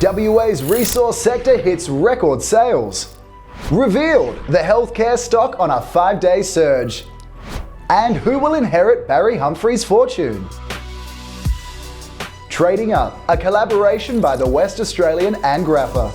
WA's resource sector hits record sales. Revealed, the healthcare stock on a 5-day surge. And who will inherit Barry Humphries' fortune? Trading Up, a collaboration by the West Australian and Grappa.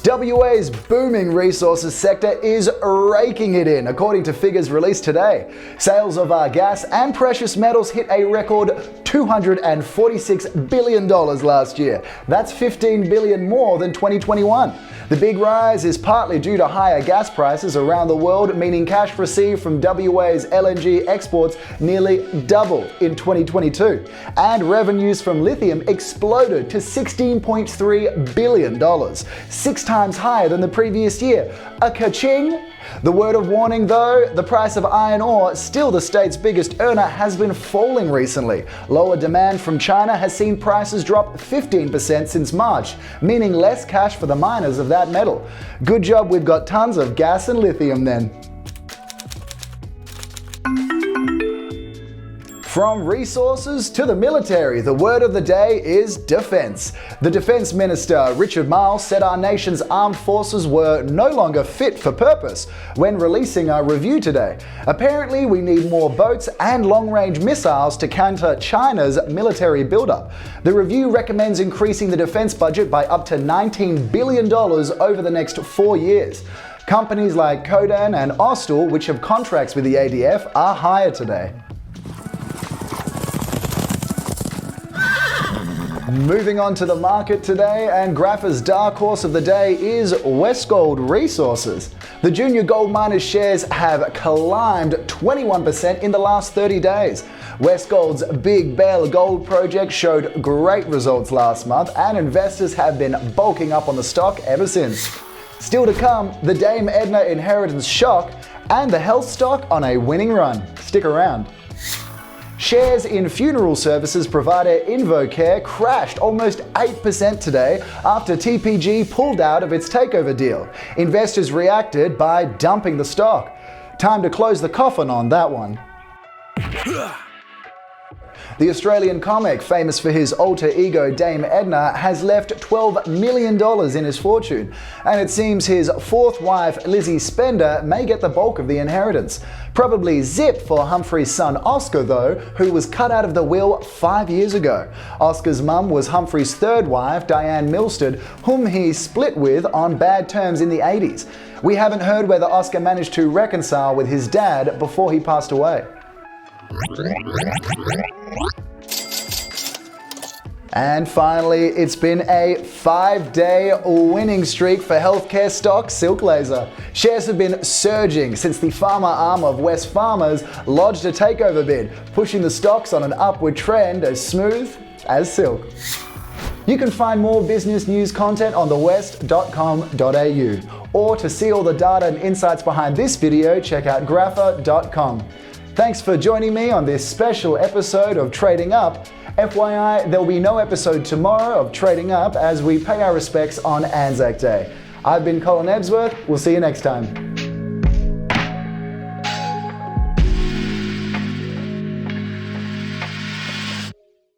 WA's booming resources sector is raking it in, according to figures released today. Sales of our gas and precious metals hit a record $246 billion last year. That's $15 billion more than 2021. The big rise is partly due to higher gas prices around the world, meaning cash received from WA's LNG exports nearly doubled in 2022. And revenues from lithium exploded to $16.3 billion, 6 times higher than the previous year. A ka-ching! The word of warning though, the price of iron ore, still the state's biggest earner, has been falling recently. Lower demand from China has seen prices drop 15% since March, meaning less cash for the miners of that metal. Good job we've got tons of gas and lithium then. From resources to the military, the word of the day is defense. The Defense Minister, Richard Marles, said our nation's armed forces were no longer fit for purpose when releasing a review today. Apparently, we need more boats and long-range missiles to counter China's military buildup. The review recommends increasing the defense budget by up to $19 billion over the next 4 years. Companies like Codan and Austal, which have contracts with the ADF, are higher today. Moving on to the market today, and Grappa's dark horse of the day is WestGold Resources. The junior gold miners' shares have climbed 21% in the last 30 days. WestGold's Big Bear Gold project showed great results last month, and investors have been bulking up on the stock ever since. Still to come, the Dame Edna inheritance shock and the health stock on a winning run. Stick around. Shares in funeral services provider InvoCare crashed almost 8% today after TPG pulled out of its takeover deal. Investors reacted by dumping the stock. Time to close the coffin on that one. The Australian comic, famous for his alter ego Dame Edna, has left $12 million in his fortune, and it seems his fourth wife, Lizzie Spender, may get the bulk of the inheritance. Probably zip for Humphrey's son Oscar though, who was cut out of the will 5 years ago. Oscar's mum was Humphrey's third wife, Diane Milstead, whom he split with on bad terms in the 80s. We haven't heard whether Oscar managed to reconcile with his dad before he passed away. And finally, it's been a 5-day winning streak for healthcare stock Silk Laser. Shares have been surging since the pharma arm of West Farmers lodged a takeover bid, pushing the stocks on an upward trend as smooth as silk. You can find more business news content on thewest.com.au. Or to see all the data and insights behind this video, check out grappa.com. Thanks for joining me on this special episode of Trading Up. FYI, there'll be no episode tomorrow of Trading Up as we pay our respects on Anzac Day. I've been Colin Ebsworth. We'll see you next time.